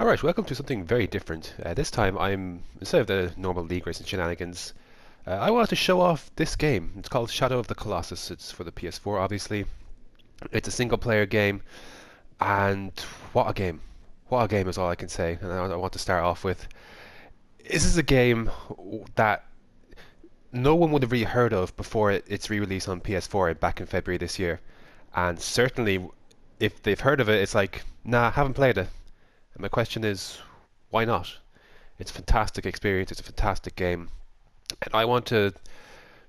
Alright, welcome to something very different. This time instead of the normal League Racing shenanigans, I wanted to show off this game. It's called Shadow of the Colossus. It's for the PS4, obviously. It's a single player game, and what a game. What a game is all I can say. And I want to start off with, this is a game that no one would have really heard of before its re-release on PS4 back in February this year. And certainly, if they've heard of it, it's like, nah, haven't played it. And my question is, why not? It's a fantastic experience. It's a fantastic game, and I want to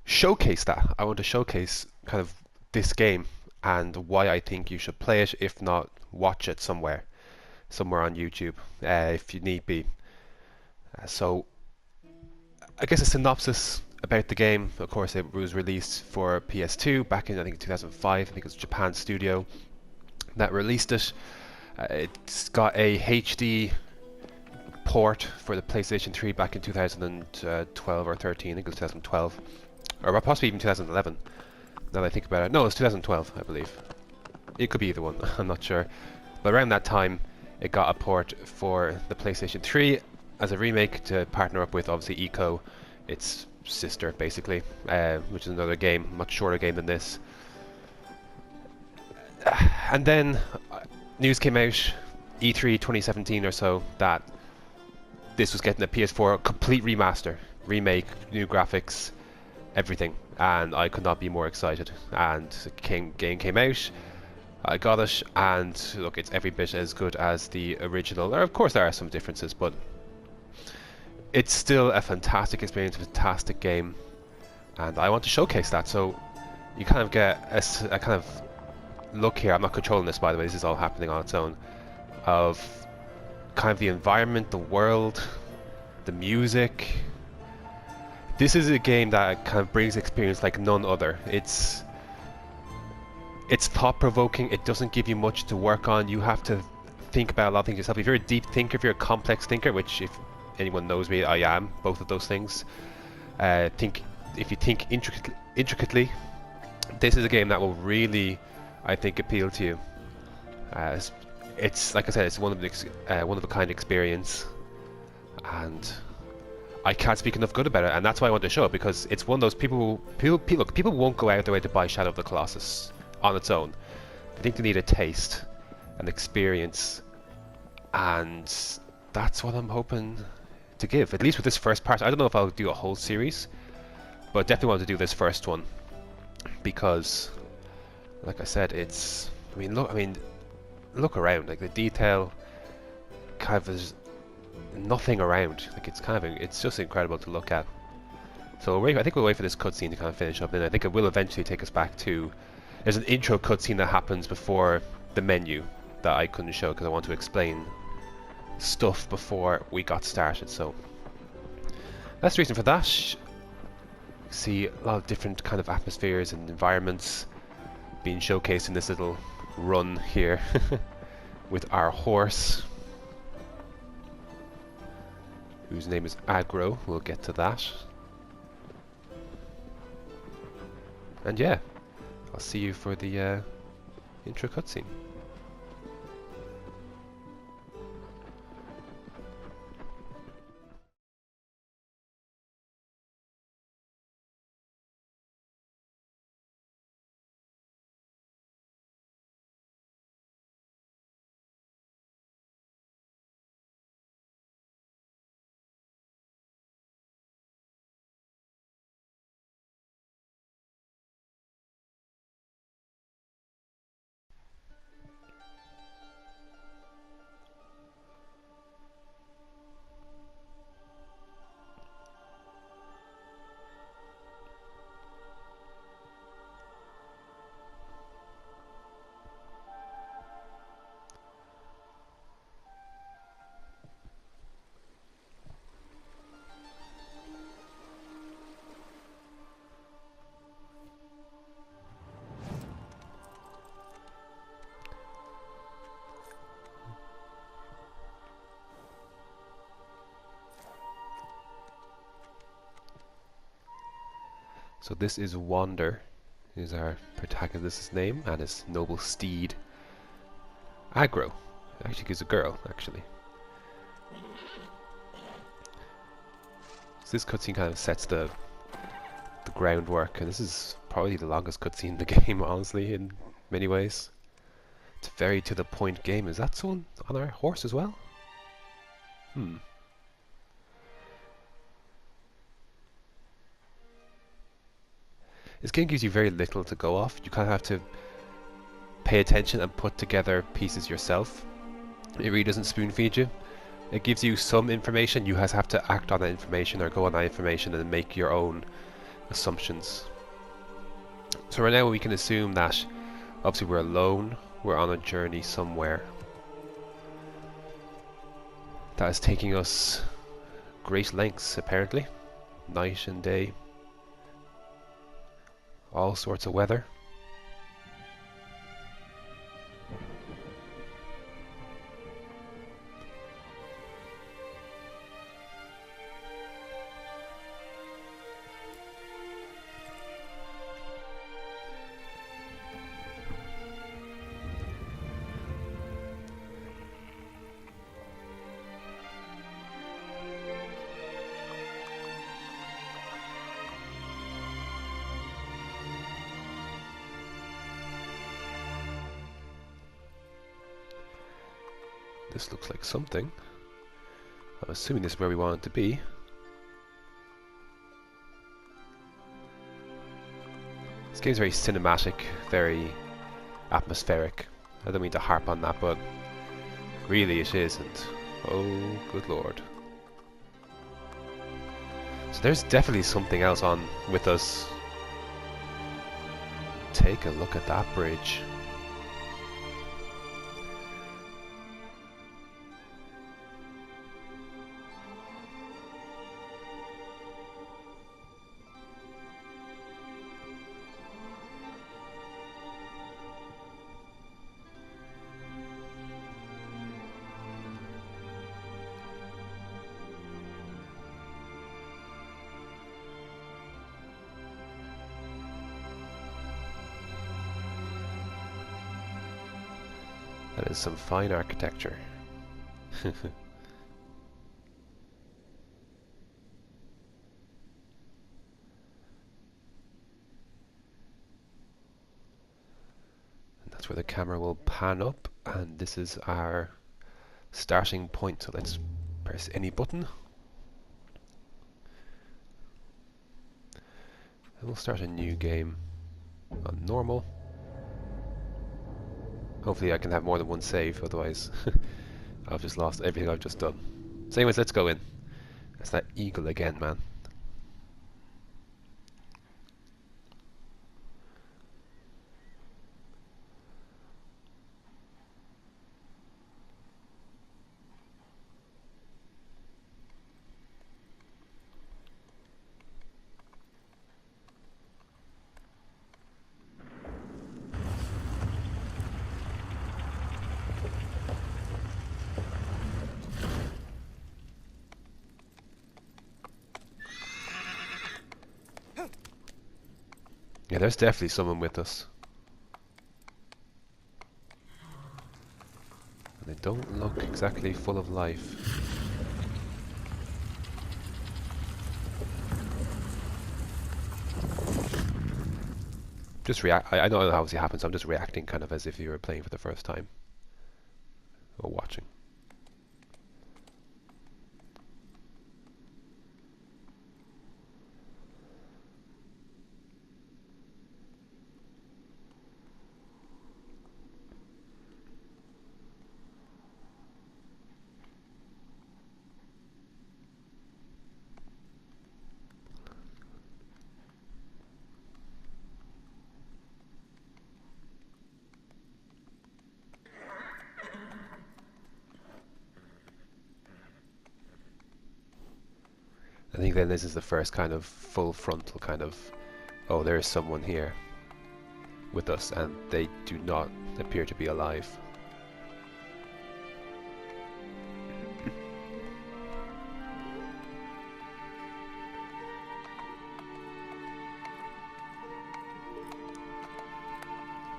showcase that. I want to showcase kind of this game and why I think you should play it. If not, watch it somewhere on YouTube, if you need be. So, I guess a synopsis about the game. Of course, it was released for PS2 back in I think 2005. I think it was Japan Studio that released it. It's got a HD port for the PlayStation 3 back in 2012 or 13. I think it was 2012, or possibly even 2011. Now that I think about it, no, it's 2012, I believe. It could be either one. I'm not sure. But around that time, it got a port for the PlayStation 3 as a remake to partner up with obviously Eco, its sister basically, which is another game, much shorter game than this. And then news came out, E3 2017 or so, that this was getting a PS4 complete remaster, remake, new graphics, everything, and I could not be more excited. And the game came out, I got it, and look, it's every bit as good as the original. Of course, there are some differences, but it's still a fantastic experience, a fantastic game, and I want to showcase that. So you kind of get a kind of look here. I'm not controlling this, by the way. This is all happening on its own. Of kind of the environment, the world, the music. This is a game that kind of brings experience like none other. It's thought-provoking. It doesn't give you much to work on. You have to think about a lot of things yourself. If you're a deep thinker, if you're a complex thinker, which if anyone knows me, I am both of those things. If you think intricately, this is a game that will really, I think, appeal to you. It's like I said, it's one of a kind experience, and I can't speak enough good about it. And that's why I want to show it, because it's one of those people won't go out their way to buy Shadow of the Colossus on its own. I think they need a taste, an experience, and that's what I'm hoping to give. At least with this first part. I don't know if I'll do a whole series, but I definitely want to do this first one because, like I said, it's. Look around, like the detail kind of is nothing around, like it's just incredible to look at. So I think we'll wait for this cutscene to kind of finish up, and I think it will eventually take us back to, there's an intro cutscene that happens before the menu that I couldn't show because I want to explain stuff before we got started. So that's the reason for that. See a lot of different kind of atmospheres and environments being showcased in this little run here with our horse, whose name is Aggro. We'll get to that. And yeah, I'll see you for the intro cutscene. So this is Wander, is our protagonist's name, and his noble steed, Aggro. Actually, he's a girl, actually. So this cutscene kind of sets the groundwork, and this is probably the longest cutscene in the game, honestly, in many ways. It's a very to the point game. Is that someone on our horse as well? Hmm. This game gives you very little to go off. You kind of have to pay attention and put together pieces yourself. It really doesn't spoon feed you. It gives you some information. You have to act on that information or go on that information and make your own assumptions. So right now we can assume that obviously we're alone. We're on a journey somewhere that is taking us great lengths, apparently. Night and day. All sorts of weather. This looks like something. I'm assuming this is where we want it to be. This game's very cinematic, very atmospheric. I don't mean to harp on that, but really it isn't. Oh, good lord. So there's definitely something else on with us. Take a look at that bridge. That is some fine architecture. And that's where the camera will pan up, and this is our starting point. So let's press any button. And we'll start a new game on normal. Hopefully I can have more than one save, otherwise I've just lost everything I've just done. So anyways, let's go in. That's that eagle again, man. Yeah, there's definitely someone with us. And they don't look exactly full of life. Just react. I know how it obviously happens. I'm just reacting kind of as if you were playing for the first time. Or watching. I think then this is the first kind of full frontal kind of, oh, there is someone here with us and they do not appear to be alive.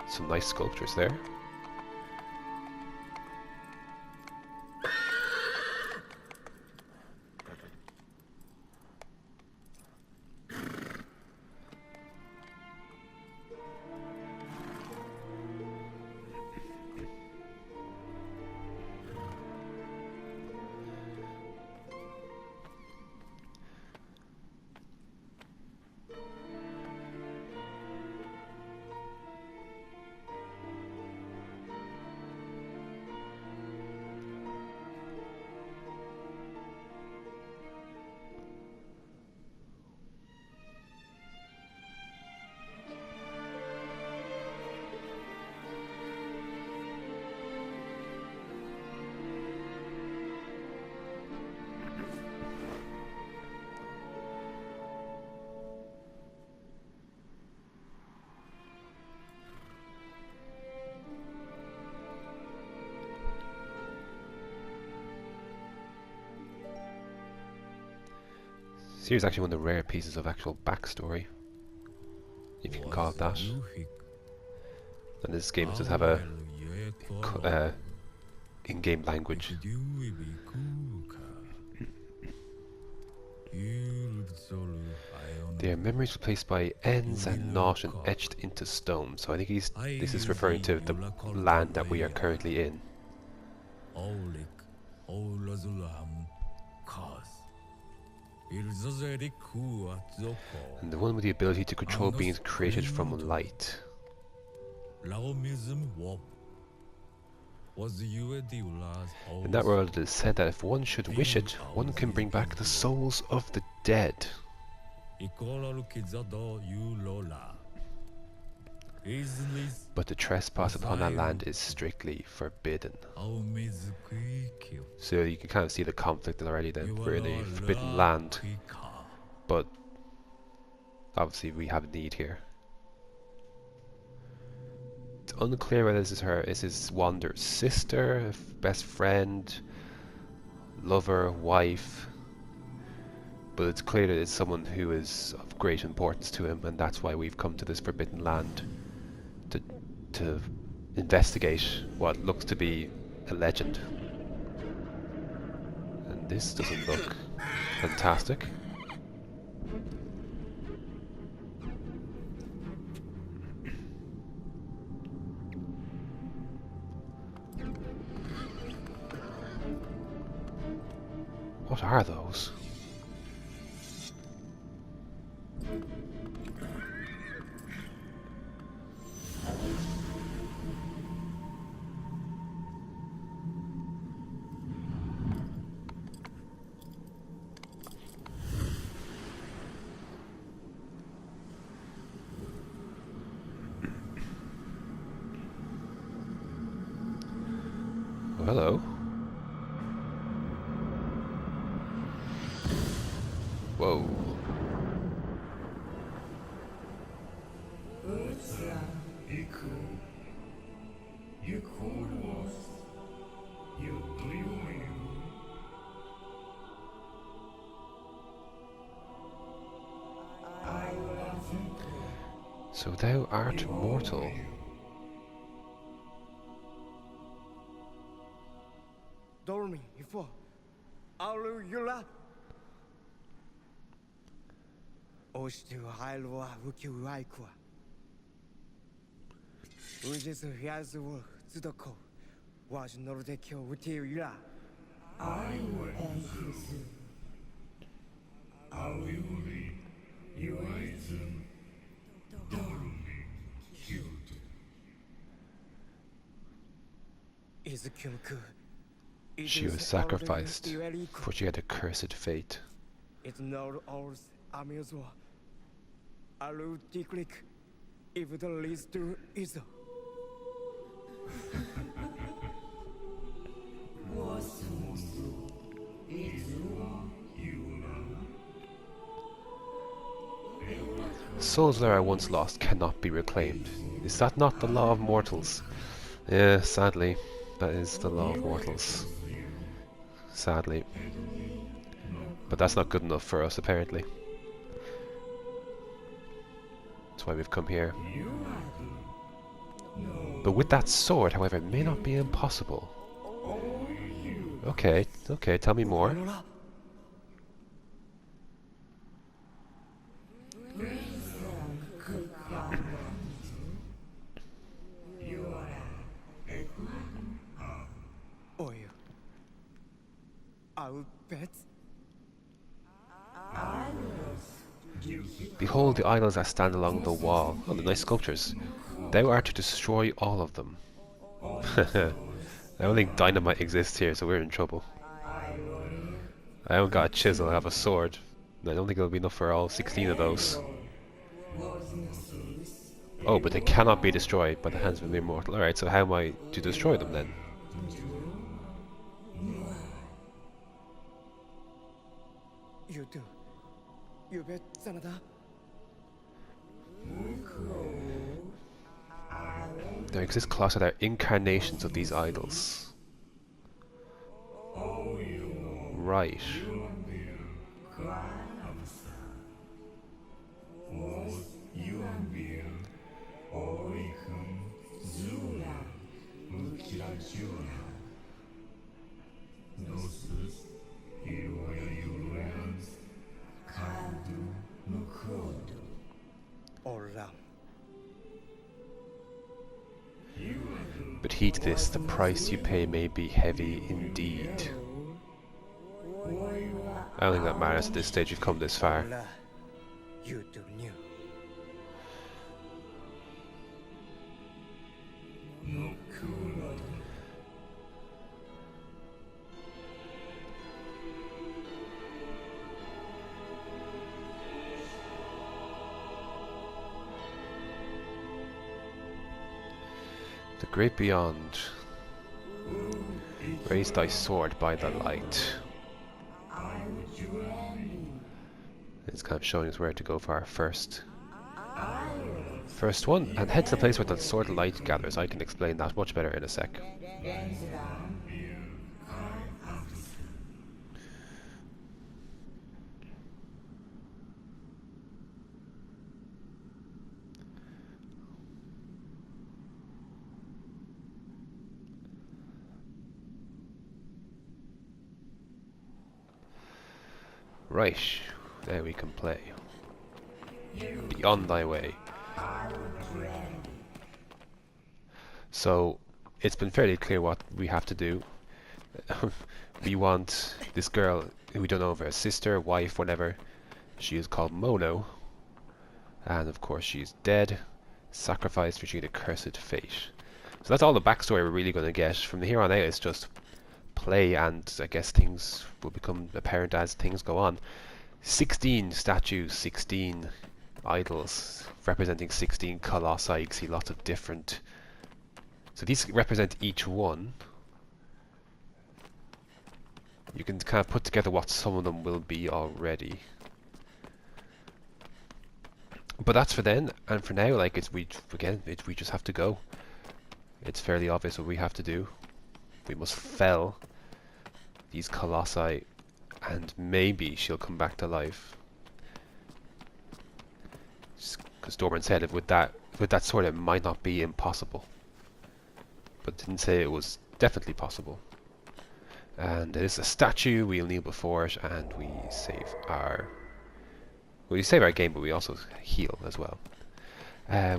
Some nice sculptures there. Here's actually one of the rare pieces of actual backstory, if you can call it that. And this game does have a in-game language. They are memories replaced by ends and not and etched into stone. So I think this is referring to the land that we are currently in. And the one with the ability to control beings created from light. In that world it is said that if one should wish it, one can bring back the souls of the dead. But the trespass upon that land is strictly forbidden. So you can kind of see the conflict already then. We're in a forbidden land, but obviously we have a need here. It's unclear whether this is Wander's sister, best friend, lover, wife, but it's clear that it's someone who is of great importance to him, and that's why we've come to this forbidden land to investigate what looks to be a legend. And this doesn't look fantastic. What are those? Oh, hello. Whoa. So thou art mortal. Dormi, ifo, alu yula. Oshtu hailwa wuki uaikwa. Ujisu hiazu zudoko. Was nordekyo wuti yula. I will answer. Auli, Yuaizum, Dormi, Kyuto. Izukyunku. She was sacrificed, for she had a cursed fate. It's not ours, Amizwa. Alu tiklik, if the least to Izo. Souls that are once lost cannot be reclaimed. Is that not the law of mortals? Yeah, sadly, that is the law of mortals. Sadly. But that's not good enough for us, apparently. That's why we've come here. But with that sword, however, it may not be impossible. Okay, okay, tell me more. Oyu. I'll bet. Behold the idols that stand along the wall. Oh, the nice sculptures. Thou art to destroy all of them. I don't think dynamite exists here, so we're in trouble. I haven't got a chisel, I have a sword. I don't think it'll be enough for all 16 of those. Oh, but they cannot be destroyed by the hands of the immortal. Alright, so how am I to destroy them then? You do. You bet, Sanada. There exist Colossi that are incarnations of these idols. Right. or run. But heed this, the price you pay may be heavy indeed. I don't think that matters at this stage, you've come this far. Run. You do new. The great beyond. Raise thy sword by the light. It's kind of showing us where to go for our first one, and head to the place where the sword light gathers. I can explain that much better in a sec. Right, there we can play. Be on thy way. So, it's been fairly clear what we have to do. We want this girl, who we don't know if her sister, wife, whatever. She is called Mono. And of course she's dead, sacrificed for the cursed fate. So that's all the backstory we're really going to get. From here on out it's just play, and I guess things will become apparent as things go on. 16 statues, 16 idols, representing 16 colossi. You can see lots of different... So these represent each one. You can kind of put together what some of them will be already. But that's for then, and for now, like, we just have to go. It's fairly obvious what we have to do. We must fell these colossi, and maybe she'll come back to life. Because Dorman said with that sword it might not be impossible, but didn't say it was definitely possible. And it is a statue. We'll kneel before it, and we save our game, but we also heal as well.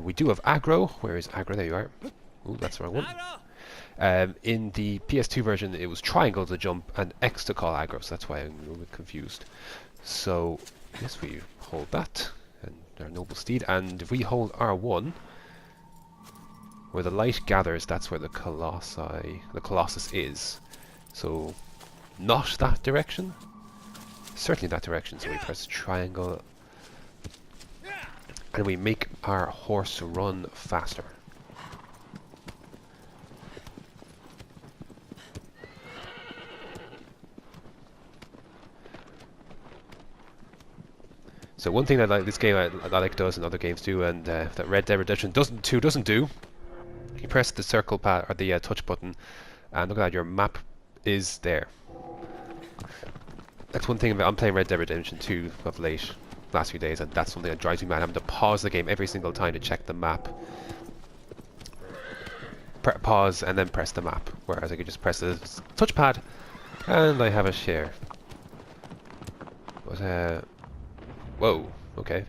We do have aggro. Where is aggro? There you are. Ooh, that's the wrong one. In the PS2 version, it was triangle to jump and X to call aggro, so that's why I'm a little bit confused. So, yes, we hold that, and our noble steed, and if we hold R1, where the light gathers, that's where the Colossus is. So, not that direction, certainly that direction, so we press triangle, and we make our horse run faster. So one thing that this game I like does, and other games do, and that Red Dead Redemption doesn't do, you press the circle pad or the touch button, and look at that, your map is there. That's one thing about, I'm playing Red Dead Redemption 2 of late, last few days, and that's something that drives me mad. I'm having to pause the game every single time to check the map. Pause and then press the map, whereas I could just press the touchpad and I have a share. But whoa, okay.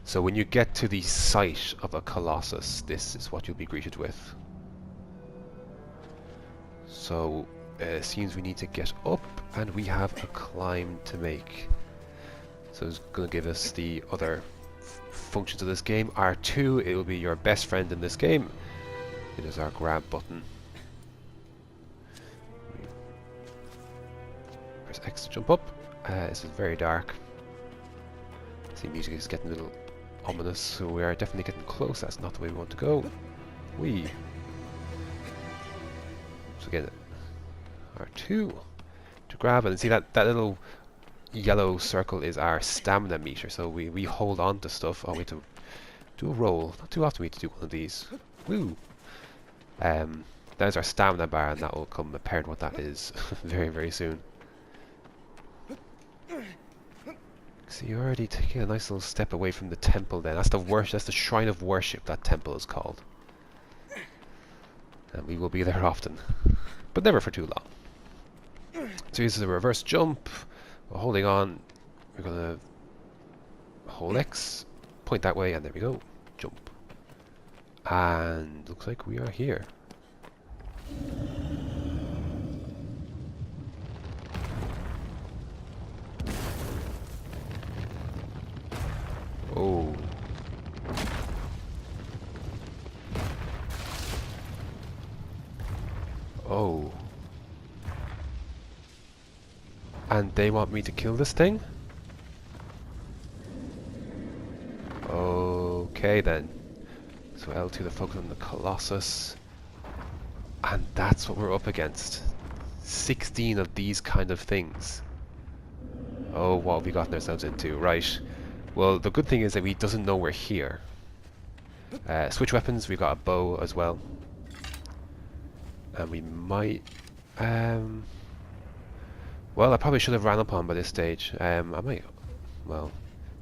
So when you get to the site of a Colossus, this is what you'll be greeted with. So it seems we need to get up, and we have a climb to make. So it's going to give us the other functions of this game. R2, it will be your best friend in this game. It is our grab button. Press X to jump up. This is very dark. See, music is getting a little ominous, so we are definitely getting close. That's not the way we want to go. So again, R2 to grab, and see that little yellow circle is our stamina meter. So we hold on to stuff. Oh, we have to do a roll. Not too often we have to do one of these. Woo! There's our stamina bar, and that will come apparent what that is very, very soon. So you're already taking a nice little step away from the temple then. That's the shrine of worship, that temple is called. And we will be there often. But never for too long. So this is a reverse jump. We're holding on. We're gonna hold X, point that way, and there we go. Jump. And looks like we are here. Oh. Oh. And they want me to kill this thing? Okay then. So L2 to focus on the Colossus. And that's what we're up against. 16 of these kind of things. Oh, what have we gotten ourselves into? Right. Well, the good thing is that he doesn't know we're here. Switch weapons, we've got a bow as well. And we might... well, I probably should have ran up on by this stage. I might... Well,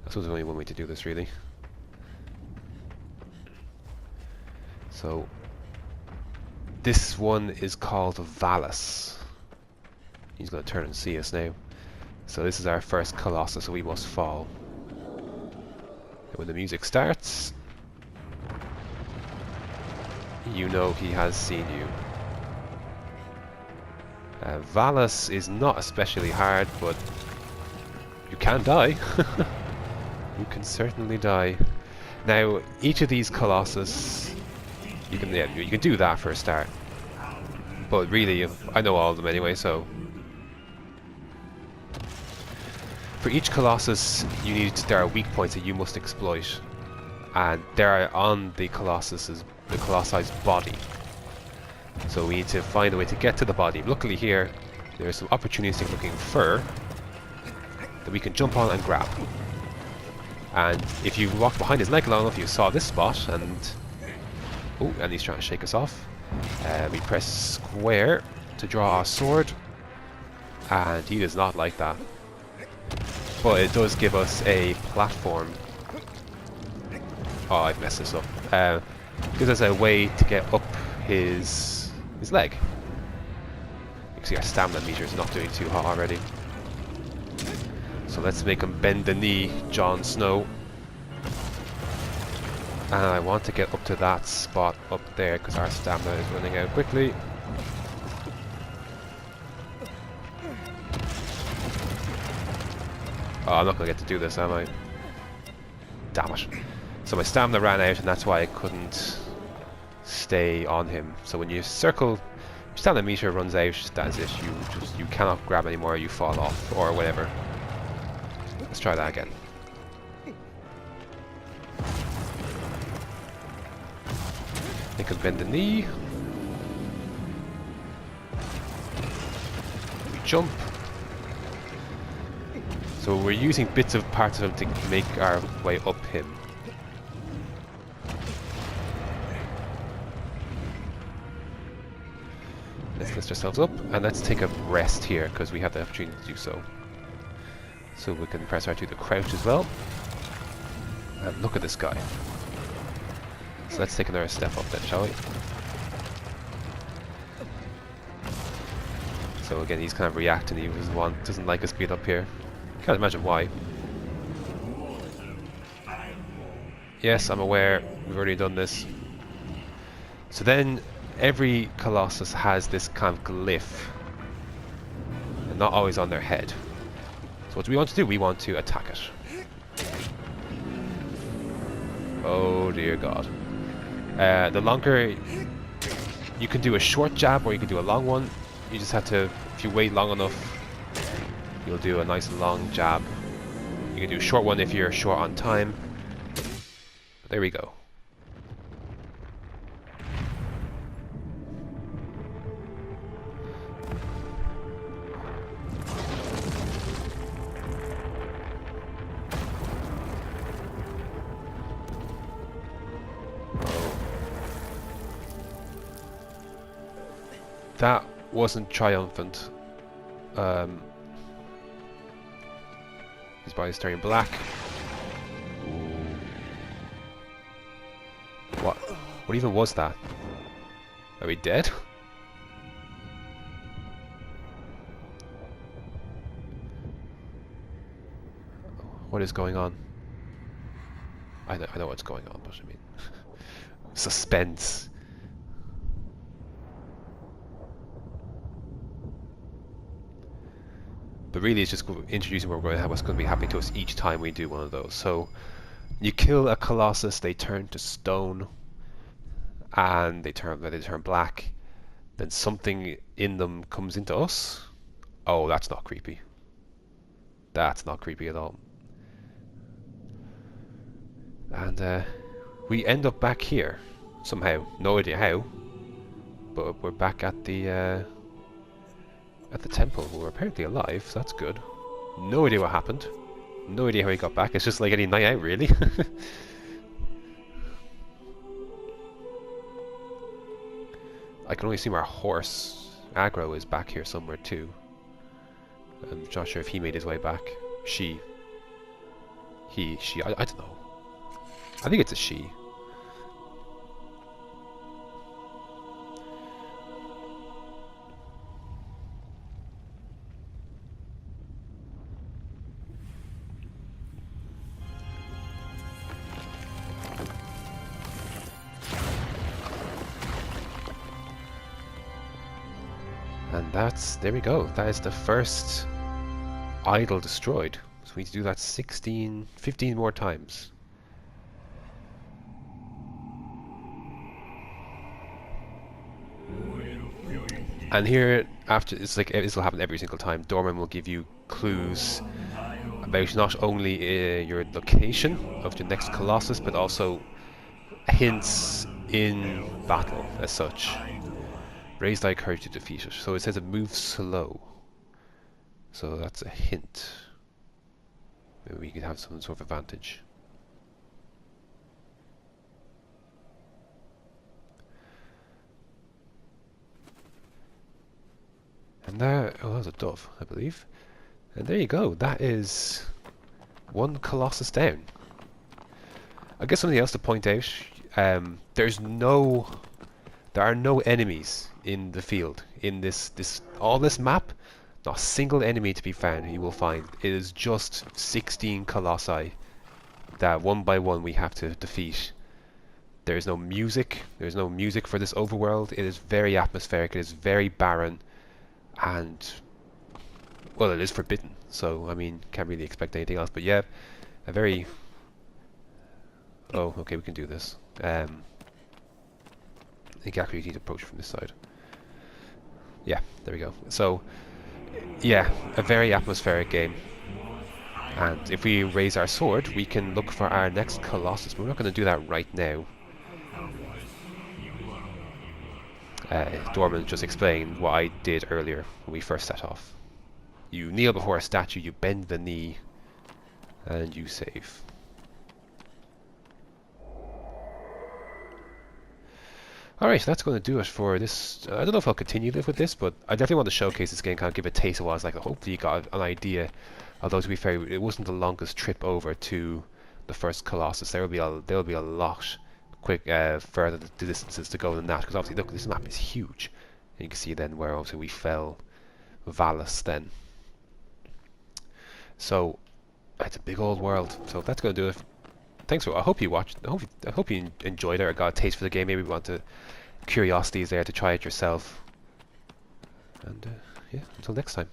I suppose there's only one way to do this, really. So... This one is called Valus. He's going to turn and see us now. So this is our first Colossus, so we must fall. And when the music starts... You know he has seen you. Valus is not especially hard, but you can die. You can certainly die. Now, each of these Colossus, you can do that for a start. But really, I know all of them anyway, so... For each Colossus, there are weak points that you must exploit. And they're on the Colossus' body. So we need to find a way to get to the body. Luckily here, there's some opportunistic looking fur that we can jump on and grab. And if you walk behind his leg long enough, you saw this spot, and... Oh, and he's trying to shake us off. We press square to draw our sword, and he does not like that. But it does give us a platform. Oh, I've messed this up. Gives us a way to get up his leg. You can see our stamina meter is not doing too hot already. So let's make him bend the knee, Jon Snow. And I want to get up to that spot up there because our stamina is running out quickly. Oh, I'm not going to get to do this, am I? Damn it. So my stamina ran out, and that's why I couldn't stay on him. So when you circle, stamina meter runs out, that's it. You cannot grab anymore, you fall off, or whatever. Let's try that again. They could bend the knee. We jump. So we're using bits of parts of him to make our way up him. Let's lift ourselves up, and let's take a rest here, because we have the opportunity to do so. So we can press R2 to crouch as well. And look at this guy. So let's take another step up then, shall we? So again, he's kind of reacting, he doesn't like us being up here. Can't imagine why. Yes, I'm aware, we've already done this. So then, every Colossus has this kind of glyph. And not always on their head. So what do we want to do? We want to attack it. Oh dear God. The longer... You can do a short jab or you can do a long one. You just have to, if you wait long enough, you'll do a nice long jab. You can do a short one if you're short on time. There we go. That wasn't triumphant. His body's turning black. Ooh. What even was that? Are we dead? What is going on? I know what's going on, but I mean, suspense. But really, it's just introducing what's going to be happening to us each time we do one of those. So you kill a Colossus, they turn to stone, and they turn black. Then something in them comes into us. Oh, that's not creepy. That's not creepy at all. And we end up back here somehow. No idea how, but we're back at the temple. We're apparently alive, so that's good. No idea what happened. No idea how he got back. It's just like any night out, really. I can only assume our horse, Aggro, is back here somewhere too. I'm not sure if he made his way back. She. He, she, I don't know. I think it's a she. And there we go. That is the first idol destroyed. So we need to do that 15 more times. And here, after, it's like this will happen every single time. Dorman will give you clues about not only your location of the next Colossus, but also hints in battle as such. Raise thy courage to defeat it. So it says it moves slow. So that's a hint. Maybe we could have some sort of advantage. And there, oh, that was a dove, I believe. And there you go. That is one Colossus down. I guess something else to point out. There are no enemies in the field in this map. Not a single enemy to be found. You will find it is just 16 colossi that one by one we have to defeat. There is no music. There is no music for this overworld. It is very atmospheric. It is very barren, and well, it is forbidden. So I mean, can't really expect anything else. But yeah, a very. Oh, okay, we can do this. I think actually you need to approach from this side. Yeah, there we go. So, yeah, a very atmospheric game. And if we raise our sword, we can look for our next Colossus. But we're not going to do that right now. Dorman just explained what I did earlier when we first set off. You kneel before a statue, you bend the knee, and you save. Alright, so that's going to do it for this. I don't know if I'll continue with this, but I definitely want to showcase this game, kind of give a taste of what it's like. Hopefully you got an idea. Although to be fair, it wasn't the longest trip over to the first Colossus. There will be a lot further distances to go than that, because obviously look, this map is huge. And you can see then where obviously we fell Valus then. So it's a big old world. So that's going to do it. Thanks for. I hope you watched. I hope you enjoyed it or got a taste for the game. Maybe you want to. Curiosity is there to try it yourself. And yeah, until next time.